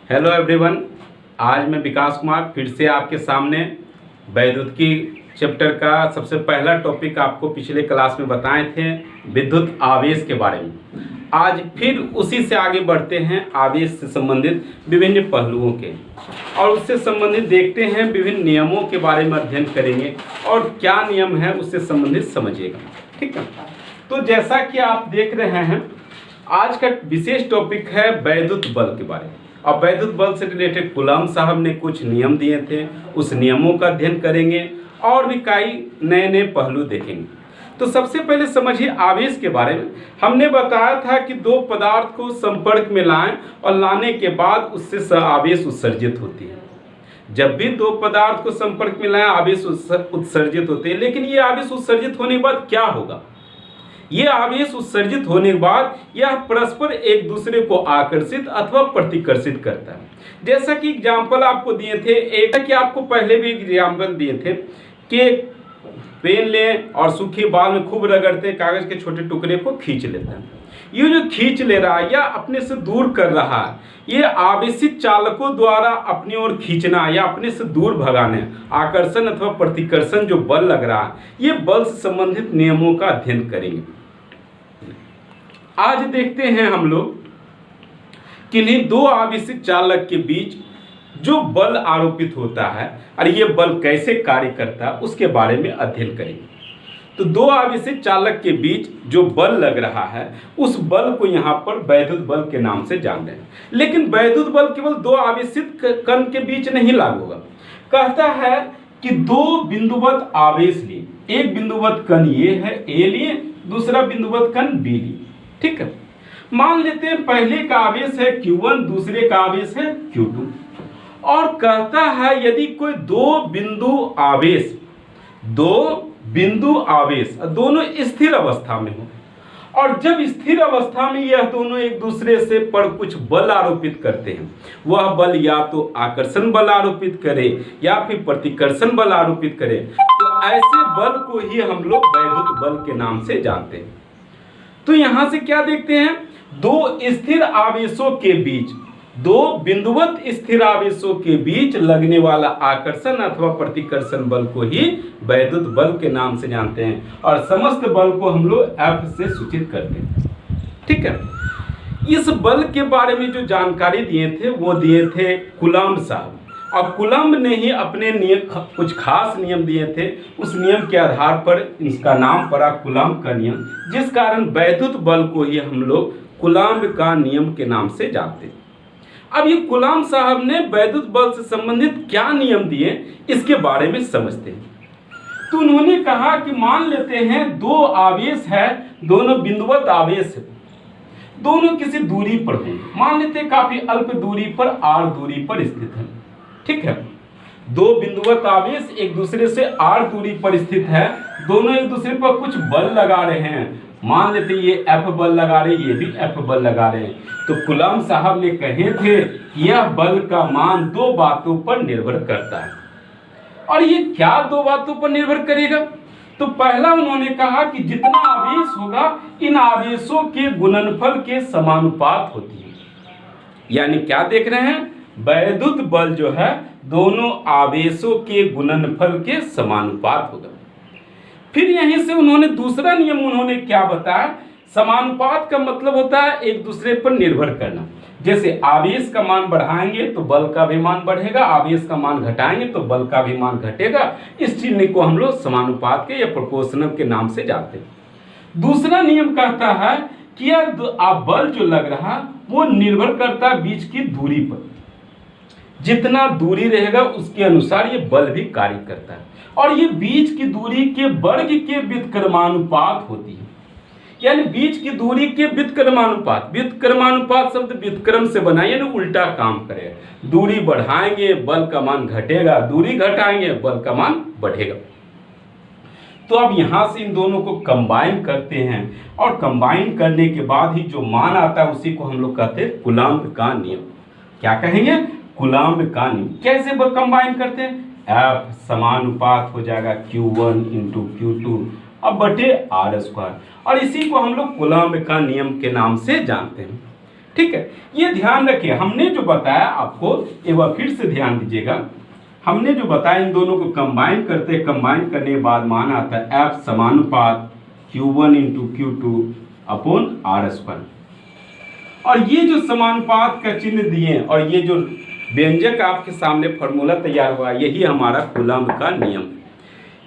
Hello everyone. आज मैं विकास कुमार फिर से आपके सामने वैद्युतिकी चैप्टर का सबसे पहला टॉपिक आपको पिछले क्लास में बताए थे, विद्युत आवेश के बारे में। आज फिर उसी से आगे बढ़ते हैं, आवेश से संबंधित विभिन्न पहलुओं के, और उससे संबंधित देखते हैं विभिन्न नियमों के बारे में अध्ययन करेंगे और क्या नियम है उससे संबंधित समझिएगा। ठीक है, तो जैसा कि आप देख रहे हैं, आज का विशेष टॉपिक है वैद्युत बल के बारे में। अब वैद्युत बल से रिलेटेड कूलॉम साहब ने कुछ नियम दिए थे, उस नियमों का अध्ययन करेंगे और भी कई नए नए पहलू देखेंगे। तो सबसे पहले समझिए आवेश के बारे में। हमने बताया था कि दो पदार्थ को संपर्क में लाएं और लाने के बाद उससे आवेश उत्सर्जित होती है। जब भी दो पदार्थ को संपर्क में लाएं आवेश उत्सर्जित होते हैं, लेकिन ये आवेश उत्सर्जित होने के बाद क्या होगा? ये आवेश उत्सर्जित होने के बाद यह परस्पर एक दूसरे को आकर्षित अथवा प्रतिकर्षित करता है। जैसा कि एग्जाम्पल आपको दिए थे, एक कि आपको पहले भी एग्जाम्पल दिए थे कि पेन लें और सूखी बाल में खूब रगड़ते कागज के छोटे टुकड़े को खींच लेते हैं। ये जो खींच ले रहा है या अपने से दूर कर रहा है, ये आवेशित चालकों द्वारा अपनी ओर खींचना या अपने से दूर भगाने, आकर्षण अथवा प्रतिकर्षण जो बल लग रहा है, ये बल से संबंधित नियमों का अध्ययन करेंगे। आज देखते हैं हम लोग किन्हीं दो आवेशित चालक के बीच जो बल आरोपित होता है और ये बल कैसे कार्य करता है उसके बारे में अध्ययन करेंगे। तो दो आवेशित चालक के बीच जो बल लग रहा है, उस बल को यहाँ पर वैद्युत बल के नाम से जान रहे हैं। लेकिन वैद्युत बल केवल दो आवेशित कण के बीच नहीं लागू होगा। कहता है कि दो बिंदुवत आवेश लिए, एक बिंदुवत कण ये है ए लिए, दूसरा बिंदुवत कण बी लिए। ठीक है, मान लेते हैं पहले का आवेश है Q1, दूसरे का आवेश है Q2, और कहता है यदि कोई दो बिंदु आवेश दोनों स्थिर अवस्था में हो, और जब स्थिर अवस्था में यह दोनों एक दूसरे से पर कुछ बल आरोपित करते हैं, वह बल या तो आकर्षण बल आरोपित करे या फिर प्रतिकर्षण बल आरोपित करे, तो ऐसे बल को ही हम लोग वैद्युत बल के नाम से जानते हैं। तो यहां से क्या देखते हैं, दो स्थिर आवेशों के बीच, दो बिंदुवत स्थिर आवेशों के बीच लगने वाला आकर्षण अथवा प्रतिकर्षण बल को ही वैद्युत बल के नाम से जानते हैं, और समस्त बल को हम लोग F से सूचित करते हैं। ठीक है, इस बल के बारे में जो जानकारी दिए थे वो दिए थे कूलॉम साहब, और कूलॉम ने ही अपने नियम कुछ खास नियम दिए थे। उस नियम के आधार पर इसका नाम पड़ा कूलॉम का नियम, जिस कारण वैद्युत बल को ही हम लोग कूलॉम का नियम के नाम से जानते हैं। अब ये कूलॉम साहब ने वैद्युत बल से संबंधित क्या नियम दिए इसके बारे में समझते हैं। तो उन्होंने कहा कि मान लेते हैं दो आवेश है, दोनों बिंदुवत आवेश है, दोनों किसी दूरी पर हैं, मान लेते हैं काफी अल्प दूरी पर r दूरी पर स्थित है। ठीक है, दो बिंदुवत आवेश एक दूसरे से r दूरी पर स्थित है, दोनों एक दूसरे पर कुछ बल लगा रहे हैं, मान लेते ये F बल लगा रहे, ये भी F बल लगा रहे हैं। तो कूलॉम साहब ने कहे थे यह बल का मान दो बातों पर निर्भर करता है। और ये क्या दो बातों पर निर्भर करेगा? तो पहला उन्होंने कहा कि जितना आवेश होगा इन आवेशों के गुणनफल के समानुपात होती है। यानी क्या देख रहे हैं, वैद्युत बल जो है दोनों आवेशों के गुणनफल के समानुपात होगा। फिर यहीं से उन्होंने दूसरा नियम उन्होंने क्या बताया, समानुपात का मतलब होता है एक दूसरे पर निर्भर करना। जैसे आवेश का मान बढ़ाएंगे तो बल का भी मान बढ़ेगा, आवेश का मान घटाएंगे तो बल का भी मान घटेगा। इस चीज को हम लोग समानुपात के या प्रोपोर्शनल के नाम से जानते हैं। दूसरा नियम कहता है कि यह बल जो लग रहा वो निर्भर करता है बीच की दूरी पर, जितना दूरी रहेगा उसके अनुसार ये बल भी कार्य करता है, और ये बीच की दूरी के वर्ग के व्युत्क्रमानुपात होती है। यानी बीच की दूरी के व्युत्क्रमानुपात, व्युत्क्रमानुपात शब्द व्युत्क्रम से बना, यानी उल्टा काम करेगा। दूरी बढ़ाएंगे बल का मान घटेगा, दूरी घटाएंगे बल का मान बढ़ेगा। तो अब यहां से इन दोनों को कंबाइन करते हैं, और कंबाइन करने के बाद ही जो मान आता है उसी को हम लोग कहते हैं कूलॉम का नियम। क्या कहेंगे, कूलॉम का नियम। कैसे कंबाइन करते हैं, F समानुपात हो जाएगा Q1 इंटू Q2 अब बटे R स्क्वायर, और इसी को हम लोग कूलॉम का नियम के नाम से जानते हैं। ठीक है, ये ध्यान रखिए, हमने जो बताया आपको एक बार फिर से ध्यान दीजिएगा। हमने जो बताया इन दोनों को कंबाइन करते हैं, कंबाइन करने के बाद मान आता है F समानुपात Q1 into Q2 upon R²। और ये जो समानुपात का चिन्ह दिए और ये जो व्यंजक आपके सामने फॉर्मूला तैयार हुआ, यही हमारा कूलम्ब का नियम।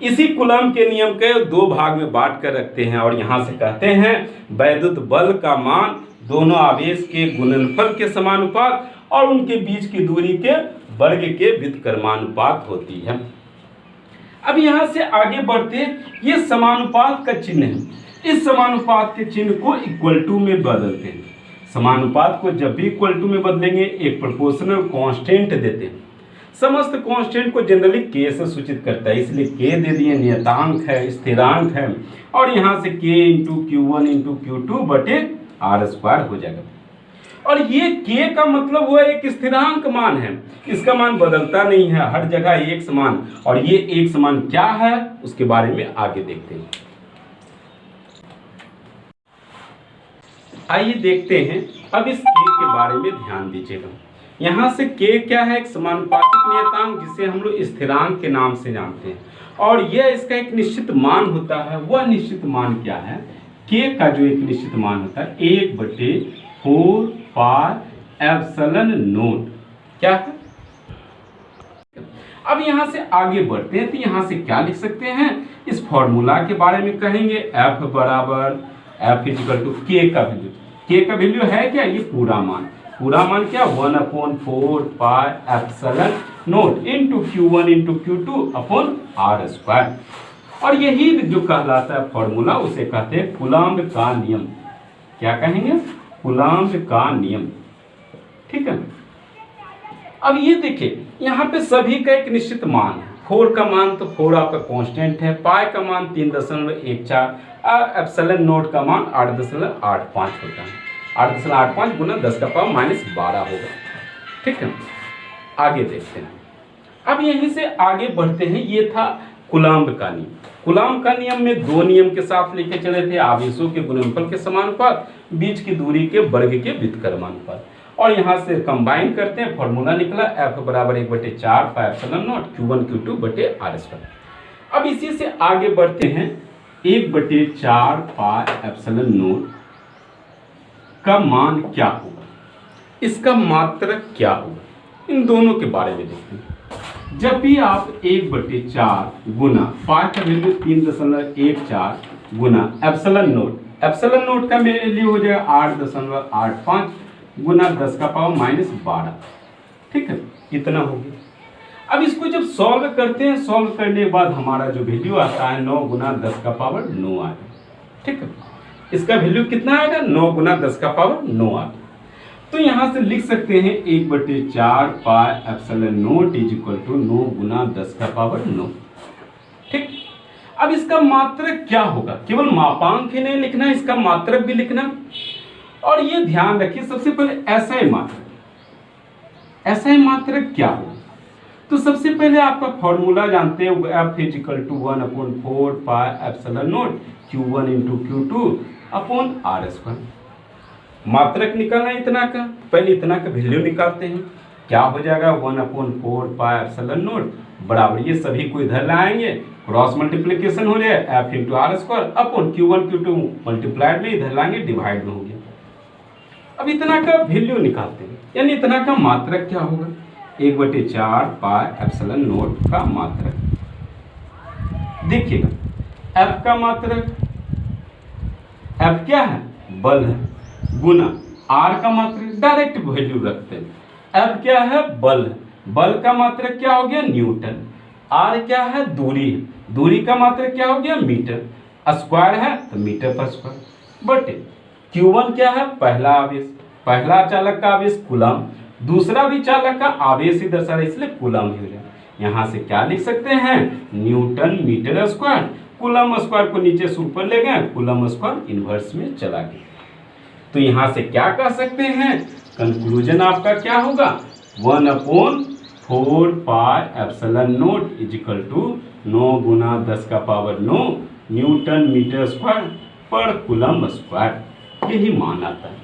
इसी कूलम्ब के नियम के दो भाग में बांट कर रखते हैं और यहाँ से कहते हैं वैद्युत बल का मान दोनों आवेश के गुणनफल के समानुपात और उनके बीच की दूरी के वर्ग के व्युत्क्रमानुपात होती है। अब यहाँ से आगे बढ़ते, ये समानुपात का चिन्ह है, इस समानुपात के चिन्ह को इक्वल टू में बदलते हैं। समानुपात को जब भी इक्वल टू में बदलेंगे एक प्रोपोर्शनल कांस्टेंट देते हैं। समस्त कांस्टेंट को जनरली k से सूचित करता है, इसलिए k दे दिए, नियतांक है, स्थिरांक है, और यहाँ से k into Q1 into Q2 बटे R² हो जाएगा। और ये k का मतलब हुआ एक स्थिरांक मान है, इसका मान बदलता नहीं है, हर जगह एक समान। और ये एक समान क्या है उसके बारे में आगे देखते हैं। आइए देखते हैं अब इस k के बारे में ध्यान दीजिएगा। यहाँ से k क्या है, एक समानुपातिक नियतांक जिसे हम लोग स्थिरांक के नाम से जानते हैं, और यह इसका एक निश्चित मान होता है। वह निश्चित मान क्या है, k का जो एक निश्चित मान होता है 1/4 पाई एप्सिलॉन नॉट क्या है। अब यहाँ से आगे बढ़ते हैं तो यहाँ से क्या लिख सकते हैं, इस फॉर्मूला के बारे में कहेंगे F बराबर F इक्वल टू k का वैल्यू। k का वैल्यू है क्या, ये पूरा मान क्या 1/4 pi epsilon not into Q1 into Q2 upon R²। और यही जो कहलाता है फॉर्मूला उसे कहते हैं कूलम्ब का नियम। क्या कहेंगे, कूलम्ब का नियम। ठीक है, अब ये देखिए यहाँ पे सभी का एक निश्चित मान है। 4 का मान तो 4 आपका कांस्टेंट है, पाई का मान 3.14, एप्सिलॉन नॉट का मान 8.85 होता है। 8.85 गुना 10⁻⁻12 होगा। ठीक है, आगे देखते हैं। अब यहीं से आगे बढ़ते हैं, ये था कूलम्ब का नियम। कूलम्ब का नियम में दो नियम के साथ लेके चले थे, आवेशों के गुणनफल के समानुपात, बीच की दूरी के वर्ग के व्युत्क्रमानुपात। और यहाँ से कंबाइन करते हैं, फॉर्मूला निकला F बराबर 1/4 pi epsilon naught Q1 Q2 बटे R²। अब इसी से आगे बढ़ते हैं, 1/4 पाई एप्सिलॉन नॉट का मान क्या होगा, इसका मात्रक क्या होगा, इन दोनों के बारे में देखते हैं। जब भी आप 1/4 गुना पाई का वैल्यू 3.14 गुना एप्सिलॉन नॉट का वैल्यू हो जाएगा 8.85 गुना 10⁻⁻12। ठीक है, इतना हो गया। अब इसको जब सॉल्व करते हैं, सॉल्व करने के बाद हमारा जो वैल्यू आता है 9 गुना 10⁻9 आएगा। ठीक है, इसका वैल्यू कितना आएगा, 9 गुना 10⁻9 आएगा। तो यहाँ से लिख सकते हैं 1/4 pi epsilon naught is equal to 9 गुना 10⁻9। ठीक, अब इसका मात्रक क्या होगा, केवल मापांक ही नहीं लिखना, इसका मात्रक भी लिखना। और ये ध्यान रखिए, सबसे पहले SI मात्रक क्या होगा। तो सबसे पहले आपका फॉर्मूला जानते हैं, F is equal to 1/4 pi epsilon naught Q1 into Q2 upon R²। मात्रक निकालना इतना का, पहले इतना का वैल्यू निकालते हैं, क्या हो जाएगा 1/4 पाई एप्सिलॉन नॉट बराबर, ये सभी को इधर लाएंगे, क्रॉस मल्टीप्लिकेशन हो जाए F into R² upon Q1 Q2 multiplied में इधर लाएंगे, डिवाइड में हो गया। अब इतना का वैल्यू निकालते हैं, यानी इतना का मात्रक क्या होगा, 1/4 पाई एप्सिलॉन नॉट का मात्रक। देखिएगा F का मात्रक, F क्या है, बल है, गुना R का मात्रक, डायरेक्ट वैल्यू रखते हैं। F क्या है, बल है, बल का मात्रक क्या हो गया, न्यूटन। R क्या है, दूरी है, दूरी का मात्रक क्या हो गया, मीटर। स्क्वायर है तो मीटर पर स्क्वायर बटे Q1 क्या है, पहला आवेश, पहला चालक का आवेश कूलम्ब, दूसरा भी चालक का आवेश ही दर्शा रहा है इसलिए कूलम्ब हो जाए। यहाँ से क्या लिख सकते हैं, newton metre square, coulomb square को नीचे से ऊपर ले गए, कूलम्ब स्क्वायर इनवर्स में चला गया। तो यहाँ से क्या कह सकते हैं, कंक्लूजन आपका क्या होगा, 1/4 pi epsilon naught is equal to 9 गुना 10⁻9 न्यूटन मीटर स्क्वायर पर कूलम्ब स्क्वायर, यही मान आता है।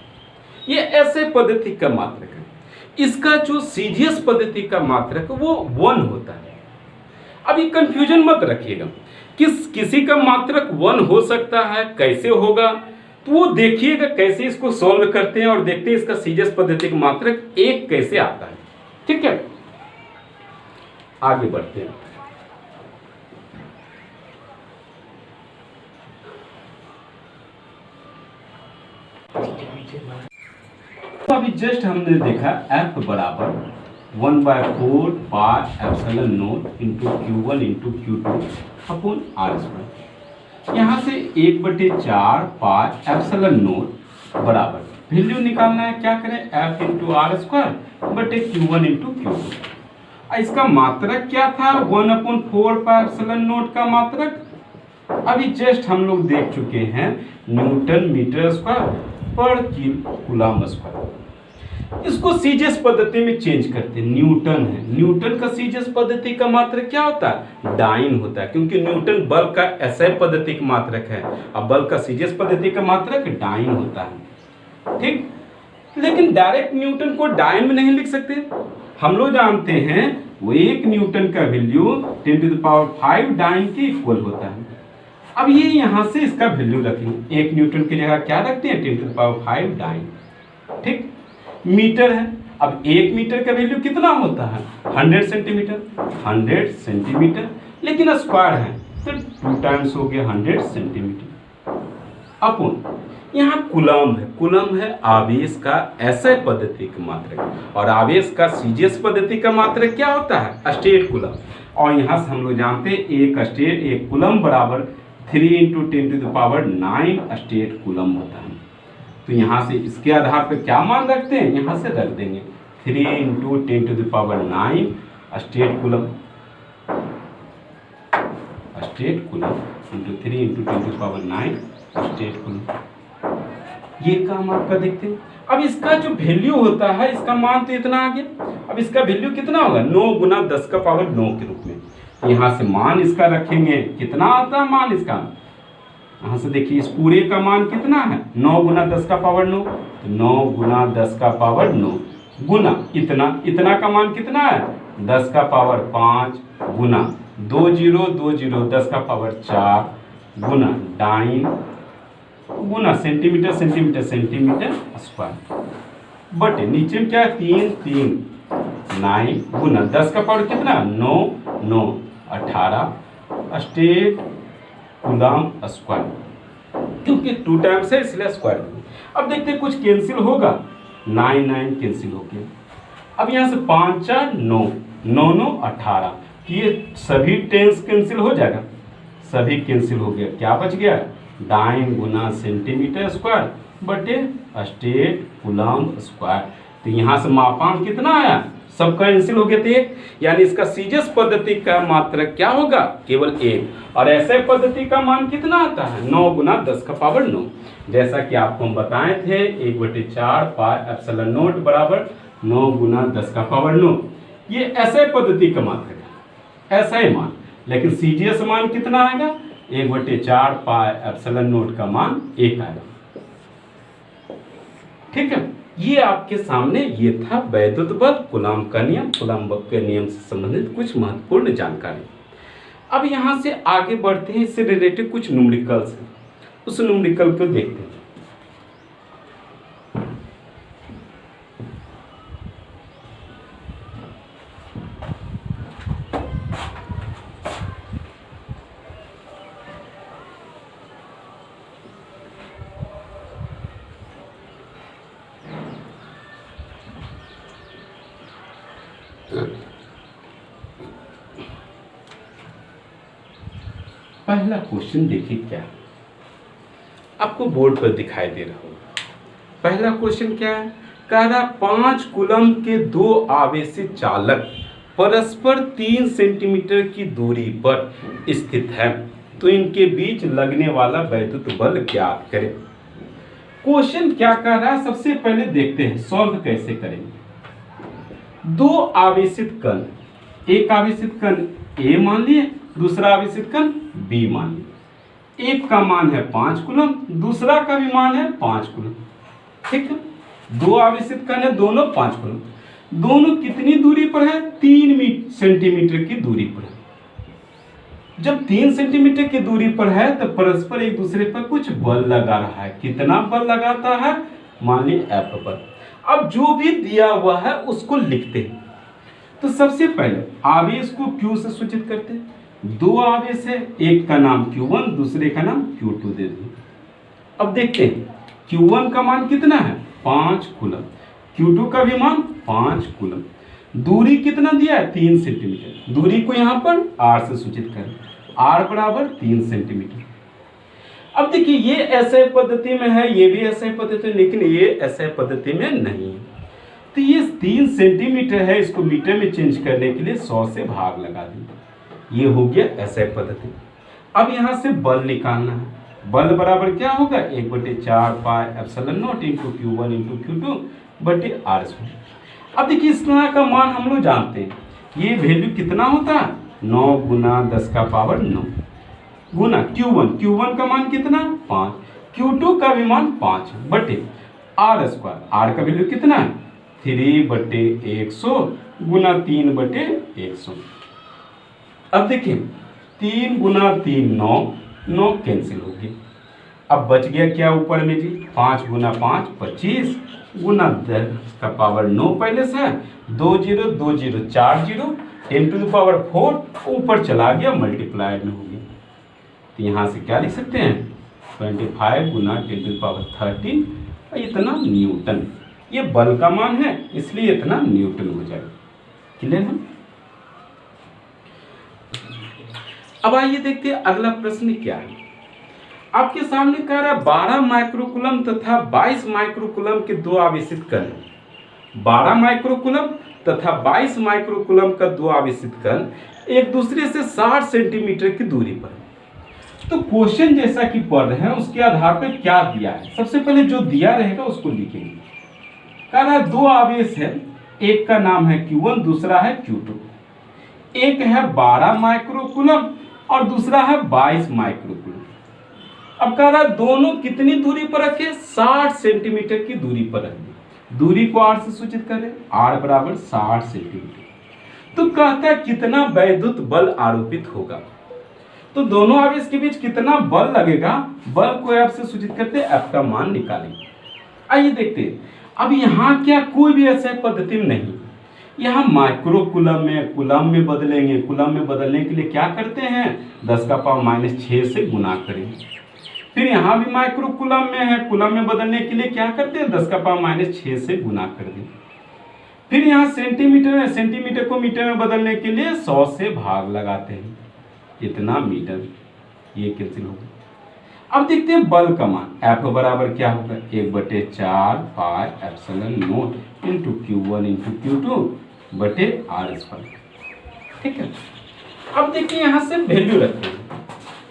ये ऐसे पद्धति का मात्रक है। इसका जो सीजीएस पद्धति का मात्रक वो 1 होता है। अभी कंफ्यूजन मत रखिएगा, किसी का मात्रक 1 हो सकता है, कैसे होगा, तो वो देखिएगा कैसे इसको सॉल्व करते हैं और देखते हैं इसका सीजीएस पद्धति का मात्रक 1 कैसे आता है। ठीक है, आगे बढ़ते हैं। तो अभी जस्ट हमने देखा F बराबर 1/4 pi epsilon not into Q1 into Q2 upon R²। यहाँ से 1/4 पाई एप्सिलॉन नॉट बराबर वैल्यू निकालना है, क्या करें, F इंटू R² बटे Q1 इंटू Q2। इसका मात्रक क्या था, 1/4 पाई एप्सिलॉन नॉट का मात्रक अभी जस्ट हम लोग देख चुके हैं, न्यूटन मीटर स्क्वायर पर कूलम स्क्वायर। इसको सीजीएस पद्धति में चेंज करते हैं, न्यूटन है, न्यूटन का सीजीएस पद्धति का मात्रक क्या होता है, डाइन होता है, क्योंकि न्यूटन बल का एसआई पद्धति का मात्रक है, अब बल का सीजीएस पद्धति का मात्रक डाइन होता है। ठीक, लेकिन डायरेक्ट न्यूटन को डाइन में नहीं लिख सकते। हम लोग जानते हैं वो 1 न्यूटन का वैल्यू 10⁵ डाइन के इक्वल होता है। अब ये यहाँ से इसका वैल्यू रखेंगे, 1 न्यूटन की जगह क्या रखते हैं, 10⁵ डाइन। ठीक, मीटर है, अब 1 मीटर का वैल्यू कितना होता है, 100 सेंटीमीटर, 100 सेंटीमीटर, लेकिन स्क्वायर है तो 2 टाइम्स हो गया 100 सेंटीमीटर अपॉन यहाँ कूलम है, कूलम है आवेश का एसआई पद्धति का मात्रक, और आवेश का सीजीएस पद्धति का मात्रक क्या होता है, स्टेट कूलम। और यहाँ से हम लोग जानते हैं 1 स्टेट 1 कूलम बराबर 3 × 10⁹ स्टेट कूलम होता है। तो यहाँ से इसके आधार पर क्या मान रखते हैं, यहाँ से रख देंगे 3 × 10⁹ state coulomb, state coulomb into 3 × 10⁹ state coulomb. ये काम आपका देखते हैं। अब इसका जो वैल्यू होता है, इसका मान तो इतना आ गया, अब इसका वैल्यू कितना होगा, 9 × 10⁹ के रूप में। यहाँ से मान इसका रखेंगे, कितना आता है मान इसका, यहाँ से देखिए इस पूरे का मान कितना है, 9 × 10⁹ तो 9 × 10⁹ गुना इतना का मान कितना है, 10⁵ गुना 2020 10⁴ गुना डाइन गुना सेंटीमीटर स्क्वायर बटे नीचे में क्या है, 3 9 गुना 10 का पावर कितना, 9 18 स्टेट कूलम स्क्वायर, क्योंकि 2 टाइम्स है इसलिए स्क्वायर। अब देखते हैं कुछ कैंसिल होगा, 9 कैंसिल हो गया। अब यहाँ से 5 4 9 9 18, ये सभी टेंस कैंसिल हो जाएगा, सभी कैंसिल हो गया, क्या बच गया, डाइन गुना सेंटीमीटर स्क्वायर बटे स्टेट कूलम स्क्वायर। तो यहाँ से मापांक कितना आया, सब कैंसिल हो गए थे, यानी इसका सीजीएस पद्धति का मात्रक क्या होगा, केवल 1। और ऐसे पद्धति का मान कितना आता है, 9 × 10⁹ जैसा कि आपको हम बताए थे, 1/4 पाई एप्सिलॉन नॉट बराबर 9 × 10⁹। ये ऐसे पद्धति का मात्रक है, ऐसा ही मान, लेकिन सीजीएस मान कितना आएगा, 1/4 पाई एप्सिलॉन नॉट का मान 1 आएगा। ठीक है, ये आपके सामने ये था वैद्युत बल, कूलम का नियम, कूलम के नियम से संबंधित कुछ महत्वपूर्ण जानकारी। अब यहाँ से आगे बढ़ते हैं, इससे रिलेटेड कुछ न्यूमेरिकल्स हैं, उस न्यूमेरिकल को देखते हैं। पहला क्वेश्चन देखिए, क्या आपको बोर्ड पर दिखाई दे रहा होगा। पहला क्वेश्चन क्या है, कह रहा 5 कूलम के 2 आवेशित चालक परस्पर 3 सेंटीमीटर की दूरी पर स्थित है, तो इनके बीच लगने वाला वैद्युत बल ज्ञात करें। क्वेश्चन क्या कह रहा है, सबसे पहले देखते हैं सॉल्व कैसे करेंगे। 2 आवेशित कण, एक आवेशित कण ए मान लिए, दूसरा आवेशित कण बी मान लिए। एक का मान है 5 कूलम, दूसरा का भी मान है 5 कूलम। ठीक है, दो आवेशित कण है, दोनों 5 कूलम। दोनों कितनी दूरी पर है? 3 सेंटीमीटर की दूरी पर है। जब 3 सेंटीमीटर की दूरी पर है तो परस्पर एक दूसरे पर कुछ बल लगा रहा है। कितना बल लगाता है? मान ली F बल। अब जो भी दिया हुआ है उसको लिखते हैं। तो सबसे पहले आवेश को Q से सूचित करते हैं। दो आवेश है, एक का नाम Q1, दूसरे का नाम Q2 दे दें। अब देखते हैं Q1 का मान कितना है? 5 कूलम। Q2 का भी मान 5 कूलम। दूरी कितना दिया है? 3 सेंटीमीटर। दूरी को यहाँ पर R से सूचित करें। R बराबर 3 सेंटीमीटर। अब देखिए ये एसआई पद्धति में है, ये भी एसआई पद्धति में, लेकिन ये एसआई पद्धति में नहीं है। तो ये 3 सेंटीमीटर है, इसको मीटर में चेंज करने के लिए 100 से भाग लगा दें। ये हो गया एसआई पद्धति। अब यहाँ से बल निकालना है। बल बराबर क्या होगा? 1/4 pi epsilon not into Q1 into Q2 बटे R²। अब देखिए इस तरह का मान हम लोग जानते हैं। ये वैल्यू कितना होता है? 9 गुना 10 का पावर 9 गुना Q1 का मान कितना? 5। Q2 का भी मान 5 बटे R²। R का वैल्यू कितना है? 3/100 गुना 3/100। अब देखिए 3 गुना 3 9 कैंसिल हो गया। अब बच गया क्या ऊपर में जी? 5 गुना 5 25 गुना 10 का पावर 9 पहले से है। 2 0 2 0 4 0 10 टू द पावर 4 ऊपर चला गया, मल्टीप्लाइड में हो गया। तो यहाँ से क्या लिख सकते हैं? 25 गुना 10 टू द पावर 13 इतना न्यूटन। ये बल का मान है इसलिए इतना न्यूटन हो जाएगा। क्लियर है? अब आइए देखते हैं अगला प्रश्न क्या है। आपके सामने कह रहा है 12 माइक्रोकूलम तथा 22 माइक्रोकूलम के दो आवेशित कण। 12 माइक्रोकूलम तथा 22 माइक्रोकूलम का दो आवेशित कण एक दूसरे से 60 सेंटीमीटर की दूरी पर है। तो क्वेश्चन जैसा कि पढ़ रहे हैं उसके आधार पर क्या दिया है, सबसे पहले जो दिया रहेगा उसको लिखेंगे। कह रहा है दो आवेश है, एक का नाम है Q1, दूसरा है Q2। एक है 12 माइक्रोकूलम और दूसरा है 22 माइक्रोकूलम। अब कह रहा है दोनों कितनी दूरी पर रखे? 60 सेंटीमीटर की दूरी पर रखे। दूरी को R से सूचित करें। R बराबर 60 सेंटीमीटर। तो कहता है कितना वैद्युत बल आरोपित होगा। तो दोनों आवेश के बीच कितना बल लगेगा? बल को F से सूचित करते हैं, F का मान निकालेंगे। आइए देखते हैं। अब यहाँ क्या कोई भी ऐसा पद्धति नहीं, यहाँ माइक्रोकूलम में कूलम में बदलेंगे। कूलम में बदलने के लिए क्या करते हैं? 10 का पावर -6 से गुना करेंगे। फिर यहाँ भी माइक्रोकूलम में है, कूलम में बदलने के लिए क्या करते हैं? 10 का पावर -6 से गुना कर दें। फिर यहाँ सेंटीमीटर है, सेंटीमीटर को मीटर में बदलने के लिए 100 से भाग लगाते हैं। इतना मीटर, ये कैंसिल होगा। अब देखते हैं बल का मान। F बराबर क्या होगा? 1/4 pi epsilon not into Q1 into Q2 बटे R²। ठीक है। अब देखिए यहाँ से वैल्यू रखते हैं।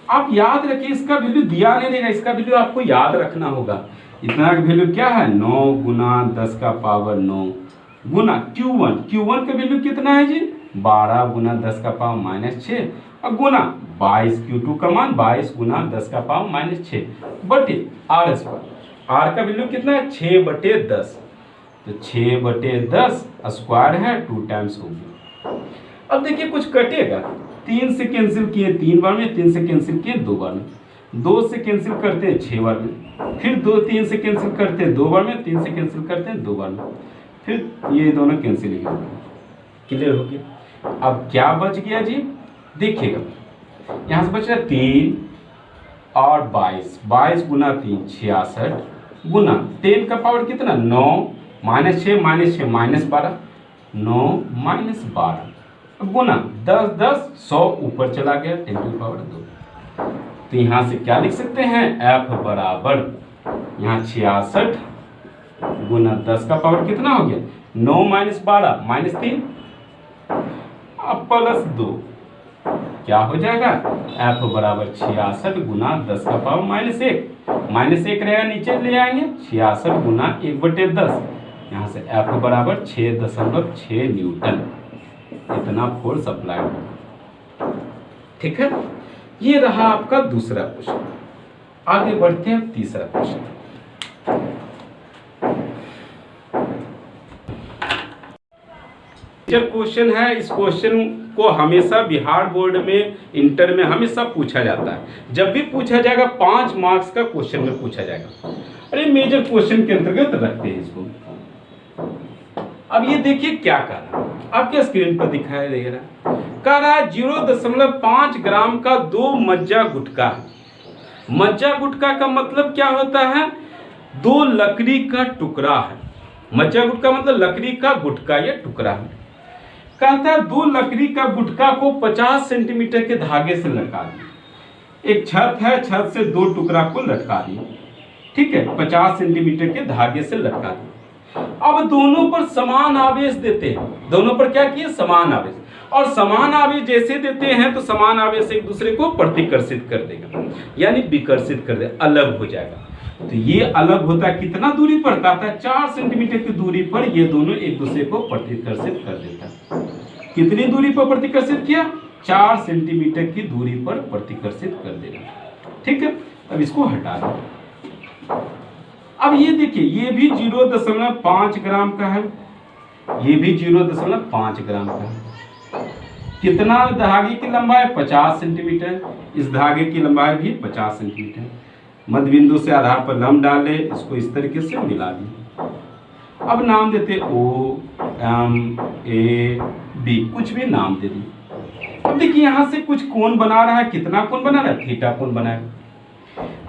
आप याद रखिए इसका वैल्यू दिया नहीं देगा, इसका वैल्यू आपको याद रखना होगा। इतना वैल्यू क्या है? 9 गुना 10 का पावर 9 गुना Q1 का वैल्यू कितना है जी? 12 गुना 10 का पावर -6 और गुना 22 Q2 का मान 22 गुना 10 का पावर -6 बटे R²। R का वैल्यू कितना है? 6/10। तो 6/10 स्क्वायर है, 2 टाइम्स हो गया। अब देखिए कुछ कटेगा। 3 से कैंसिल किए 3 बार में, 3 से कैंसिल किए 2 बार में, 2 से कैंसिल करते हैं 6 बार में, फिर 3 से कैंसिल करते हैं 2 बार में, 3 से कैंसिल करते हैं 2 बार में, फिर ये दोनों कैंसिल हो गए। क्लियर हो गया? अब क्या बच गया जी? देखिएगा यहाँ से बच रहा 3 और 22 गुना 3 66 गुना 10 का पावर कितना? 9 -6 -12 9 -12 गुना 10 100 ऊपर चला गया 10 की पावर 2। तो यहाँ से क्या लिख सकते हैं? F बराबर यहाँ 66 गुना 10 का पावर कितना हो गया? 9 -12 -3 अब +2 क्या हो जाएगा? F बराबर 66 गुना 10 का पावर -1 रहेगा, नीचे ले आएंगे 66 गुना 1/10। यहाँ से F बराबर 6.6 न्यूटन इतना फोर्स अप्लाई होगा। ठीक है, ये रहा आपका दूसरा क्वेश्चन। आगे बढ़ते हैं तीसरा क्वेश्चन। मेजर क्वेश्चन है। इस क्वेश्चन को हमेशा बिहार बोर्ड में, इंटर में हमेशा पूछा जाता है। जब भी पूछा जाएगा 5 मार्क्स का क्वेश्चन में पूछा जाएगा। अरे मेजर क्वेश्चन के अंतर्गत रखते हैं इसको। अब ये देखिए क्या कह रहा है, आपके स्क्रीन पर दिखाई दे रहा है। कह रहा है 0.5 ग्राम का 2 मज्जा गुटखा। मज्जा गुटखा का मतलब क्या होता है? 2 लकड़ी का टुकड़ा है। मज्जा गुटखा मतलब लकड़ी का गुटखा या टुकड़ा है। कहता है 2 लकड़ी का गुटखा को 50 सेंटीमीटर के धागे से लटका दिए। एक छत है, छत से 2 टुकड़ा को लटका दिए, ठीक है, 50 सेंटीमीटर के धागे से लटका दिए। अब दोनों पर समान आवेश देते हैं। दोनों पर क्या किए? समान आवेश। और समान आवेश जैसे देते हैं तो समान आवेश एक दूसरे को प्रतिकर्षित कर देगा, यानी विकर्षित कर देगा, अलग हो जाएगा। तो ये अलग होता है कितना दूरी पर? कहता है 4 सेंटीमीटर की दूरी पर ये दोनों एक दूसरे को प्रतिकर्षित कर देता है। कितनी दूरी पर प्रतिकर्षित किया? 4 सेंटीमीटर की दूरी पर प्रतिकर्षित कर देगा, ठीक है। अब इसको हटा दो। अब ये देखिए, ये भी 0.5 ग्राम का है, ये भी 0.5 ग्राम का है। कितना धागे की लंबाई? 50 सेंटीमीटर। इस धागे की लंबाई भी 50 सेंटीमीटर। मध्य बिंदु से आधार पर लंब डाले, इसको इस तरीके से मिला दिए। अब नाम देते O, M, A, B, कुछ भी नाम दे दिए। अब देखिए यहाँ से कुछ कोण बना रहा है। कितना कोण बना रहा है? थीटा कोण बनाएगा।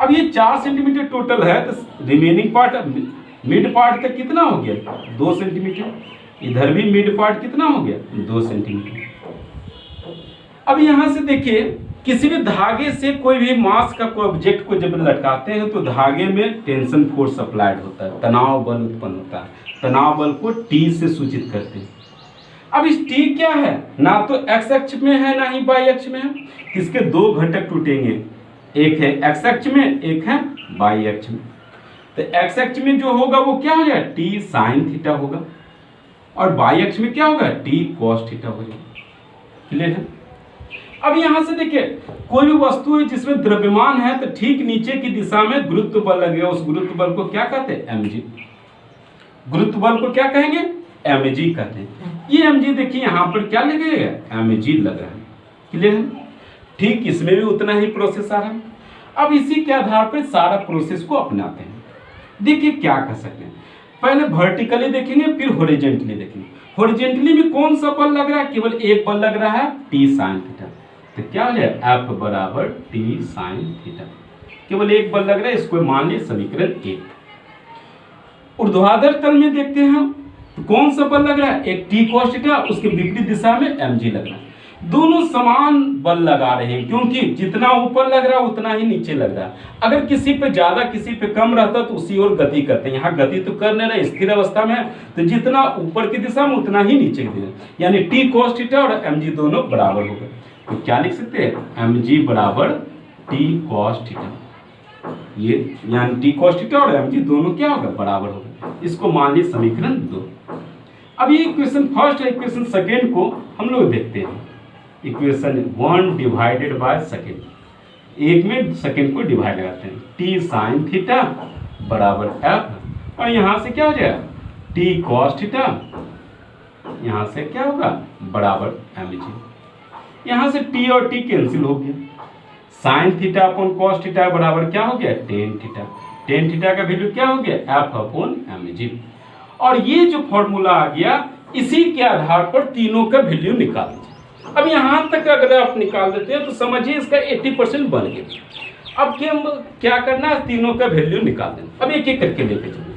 अब ये 4 सेंटीमीटर टोटल है, तो रिमेनिंग पार्ट, मिड पार्ट तक कितना हो गया? 2 सेंटीमीटर। इधर भी मिड पार्ट कितना हो गया? 2 सेंटीमीटर। अब यहां से देखिए, किसी भी धागे से कोई भी मास का कोई ऑब्जेक्ट को जब लटकाते हैं तो धागे में टेंशन फोर्स अप्लाइड होता है, तनाव बल उत्पन्न होता है। तनाव बल को T से सूचित करते हैं। अब इस T क्या है? ना तो x अक्ष में है ना ही y अक्ष में है। इसके 2 घटक टूटेंगे, एक है x अक्ष में, एक है y अक्ष में। तो x अक्ष में जो होगा वो क्या हो जाएगा? T sin थीटा होगा, और y अक्ष में क्या होगा? T cos थीटा हो जाएगा। क्लियर है? अब यहां से देखिए, कोई भी वस्तु है जिसमें द्रव्यमान है तो ठीक नीचे की दिशा में गुरुत्व बल लगेगा। उस गुरुत्व बल को क्या कहते हैं? mg। गुरुत्व बल को क्या कहेंगे? mg कहते हैं। ये mg देखिए यहाँ पर क्या लगेगा? mg लग रहा है। क्लियर है? ठीक इसमें भी उतना ही प्रोसेस आ रहा है। अब इसी के आधार पर सारा प्रोसेस को अपनाते हैं। देखिए क्या कर सकते हैं, पहले वर्टिकली देखेंगे, फिर हॉरिजॉन्टली देखेंगे। हॉरिजॉन्टली में कौन सा बल लग रहा है? केवल एक बल लग रहा है, T sin थीटा। तो क्या हो जाए? F बराबर T sin थीटा। केवल एक बल लग रहा है, इसको मान लीजिए समीकरण 1। ऊर्ध्वाधर तल में देखते हैं तो कौन सा बल लग रहा है? एक T cos थीटा, उसके विपरीत दिशा में mg लग रहा है। दोनों समान बल लगा रहे हैं, क्योंकि जितना ऊपर लग रहा है उतना ही नीचे लग रहा है। अगर किसी पे ज्यादा किसी पे कम रहता तो उसी ओर गति करते हैं। यहाँ गति तो कर नहीं रहे, स्थिर अवस्था में है, तो जितना ऊपर की दिशा में उतना ही नीचे की दिशा, यानी T cos थीटा और mg दोनों बराबर हो गए। तो क्या लिख सकते हैं? mg बराबर T cos थीटा। ये यानी T cos थीटा और mg दोनों क्या होगा? बराबर होगा। इसको मान लीजिए समीकरण 2। अब ये इक्वेशन फर्स्ट है, इक्वेशन सेकेंड को हम लोग देखते हैं। इक्वेशन 1 डिवाइडेड बाय सेकेंड, एक में सेकेंड को डिवाइड लगाते हैं। T sin थीटा बराबर F, और यहाँ से क्या हो जाएगा? T cos थीटा, यहाँ से क्या होगा? बराबर mg। यहाँ से T और T कैंसिल हो गया। sin theta upon cos theta बराबर क्या हो गया? tan theta. tan थीटा का वैल्यू क्या हो गया? F upon mg। और ये जो फॉर्मूला आ गया, इसी के आधार पर तीनों का वैल्यू निकाल दीजिए। अब यहाँ तक अगर आप निकाल देते हैं तो समझिए इसका 80% बन गया। अब क्या करना है? तीनों का वैल्यू निकाल देना। अब एक एक करके लेके चलिए।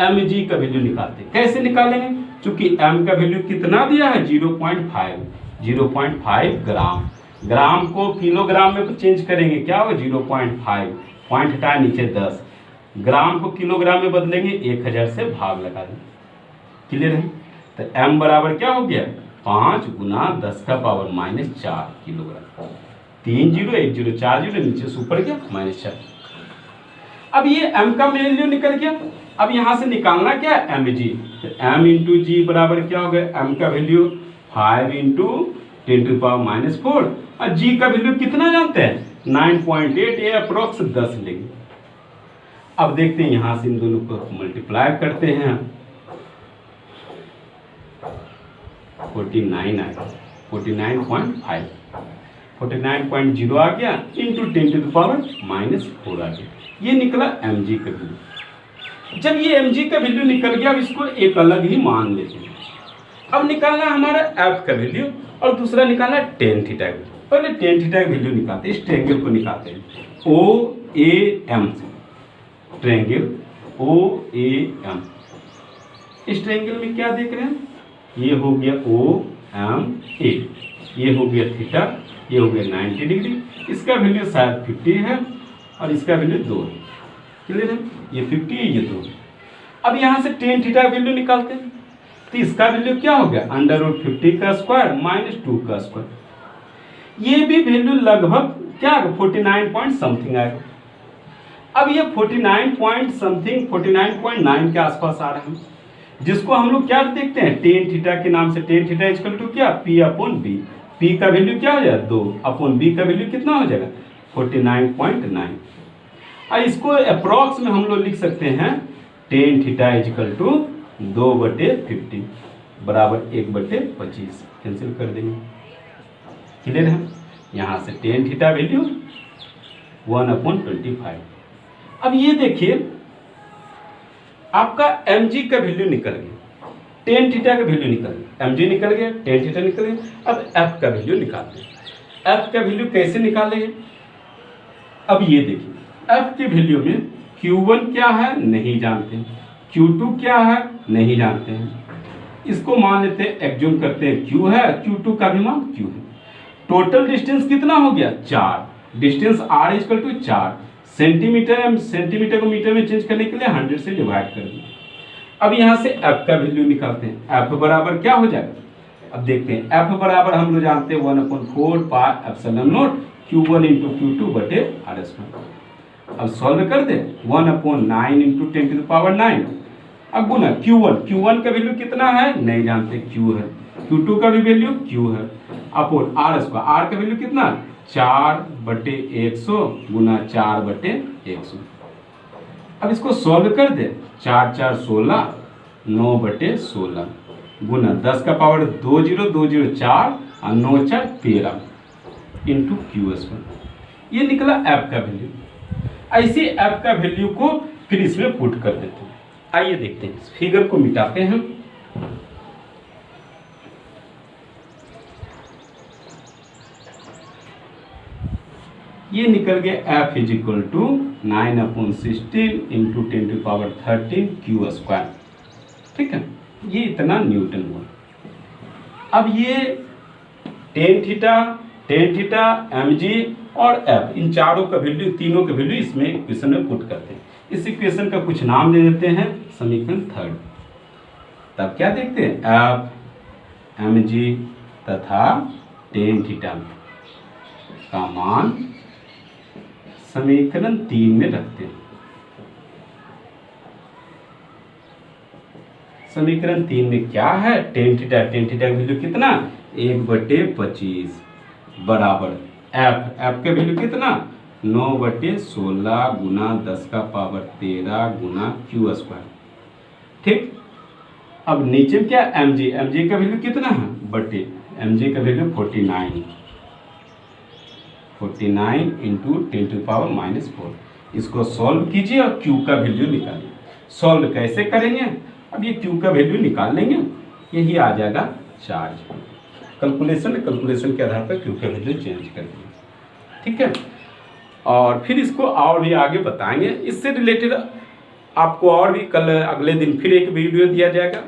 mg का वैल्यू निकालते हैं। कैसे निकालेंगे? चूंकि m का वैल्यू कितना दिया है? 0.5 ग्राम। ग्राम को किलोग्राम में चेंज करेंगे, क्या होगा? 0.5, पॉइंट हटाए नीचे 10। ग्राम को किलोग्राम में बदलेंगे, 1000 से भाग लगा देंगे। क्लियर है? तो m बराबर क्या हो गया? 5 गुना 10 का पावर -4 किलोग्राम। 3 0 1 0 4 0 नीचे से ऊपर गया -4। अब ये m का वैल्यू निकल गया। अब यहाँ से निकालना क्या है? mg। तो m इंटू जी बराबर क्या हो गया? m का वैल्यू 5 इंटू 10⁻⁴, और g का वैल्यू कितना जानते हैं? 9.8, ये अप्रोक्स 10 लेंगे। अब देखते हैं यहाँ से इन दोनों को मल्टीप्लाई करते हैं। 49 आएगा, 49.5, 49.0 आ गया इंटू 10⁻⁻4 आ गया। ये निकला mg का वैल्यू। जब ये mg का वैल्यू निकल गया, अब इसको एक अलग ही मान लेते हैं। अब निकालना हमारा f का वैल्यू और दूसरा निकालना tan थीटा का वैल्यू। पहले tan थीटा का वैल्यू निकालते हैं, इस ट्रायंगल को निकालते हैं OAM से, ट्रायंगल OAM। इस ट्रायंगल में क्या देख रहे हैं, ये हो गया OMA, ये हो गया थीटा, ये हो गया 90 डिग्री, इसका वैल्यू शायद 50 है और इसका वैल्यू 2 है। क्लियर है, ये 50 है, ये 2 है। अब यहाँ से tan थीटा वैल्यू निकालते हैं, तो इसका वैल्यू क्या हो गया, √50 का स्क्वायर माइनस 2 का स्क्वायर। ये भी वैल्यू लगभग क्या 49 पॉइंट समथिंग आएगा। अब ये 49 पॉइंट समथिंग 49.9 के आसपास आ रहा है, जिसको हम लोग क्या देखते हैं, tan थीटा के नाम से। tan थीटा इक्वल टू क्या, P/B। P का वैल्यू क्या हो जाएगा 2, अपॉन B का वैल्यू कितना हो जाएगा 49.9। और इसको अप्रॉक्स में हम लोग लिख सकते हैं tan थीटा इक्वल टू 2/50 बराबर 1/25, कैंसिल कर देंगे। क्लियर है, यहाँ से tan थीटा वैल्यू 1/25। अब ये देखिए आपका mg का वैल्यू निकल गया, tan थीटा का वैल्यू निकल गया, mg निकल गया, tan थीटा निकल गया। अब f का वैल्यू निकालते हैं। f का वैल्यू कैसे निकालेंगे, अब ये देखिए f के वैल्यू में q1 क्या है नहीं जानते हैं, q2 क्या है नहीं जानते हैं, इसको मान लेते हैं, एग्ज्यूम करते हैं q है, q2 का भी मान q है। टोटल डिस्टेंस कितना हो गया 4, distance r equal to 4 centimetre, centimetre को मीटर में चेंज करने के लिए 100 से डिवाइड कर दिया। अब यहाँ से f का वैल्यू निकालते हैं, f बराबर क्या हो जाएगा, अब देखते हैं f बराबर हम लोग जानते हैं 1/4 pi epsilon naught q1 into q2/r²। अब सॉल्व कर दे, 1/9 इंटू 10⁻⁹। अब गुना q1 का वैल्यू कितना है नहीं जानते, q है, q2 का भी वैल्यू q है, अपॉन r², r का वैल्यू कितना 4/100 गुना 4/100। अब इसको सॉल्व कर दे, 4 4 16, 9/16 गुना 10 का पावर 2 0 2 0 4 और 9 4 13 इंटू q²। ये निकला f का वैल्यू। ऐसे f का वैल्यू को फिर इसमें पुट कर देते हैं। आइए देखते हैं, इस फिगर को मिटाते हैं। ये निकल गया f is equal to 9/16 into 10⁻13 q²। ठीक है, ये इतना न्यूटन हुआ। अब ये tan थीटा mg और f, इन चारों का वैल्यू, तीनों का वैल्यू इसमें इक्वेशन में पुट करते हैं। इस इक्वेशन का कुछ नाम दे देते हैं, समीकरण 3। तब क्या देखते हैं, f mg तथा tan थीटा का मान समीकरण 3 में रखते हैं। समीकरण 3 में क्या है, tan थीटा का वैल्यू कितना 1/25 बराबर f का वैल्यू कितना 9/16 गुना 10 का पावर 13 गुना q²। ठीक, अब नीचे क्या mg का वैल्यू कितना है बटे, mg का वैल्यू 49 इंटू 10⁻⁻4। इसको सॉल्व कीजिए और q का वैल्यू निकालिए। सॉल्व कैसे करेंगे, अब ये q का वैल्यू निकाल लेंगे, यही आ जाएगा चार्ज। कैलकुलेशन के आधार पर q का वैल्यू चेंज कर देंगे। ठीक है, और फिर इसको और भी आगे बताएंगे। इससे रिलेटेड आपको और भी कल अगले दिन फिर एक वीडियो दिया जाएगा।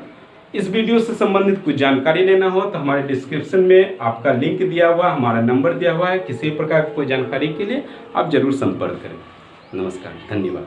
इस वीडियो से संबंधित कुछ जानकारी लेना हो तो हमारे डिस्क्रिप्शन में आपका लिंक दिया हुआ, हमारा नंबर दिया हुआ है। किसी प्रकार की कोई जानकारी के लिए आप जरूर संपर्क करें। नमस्कार, धन्यवाद।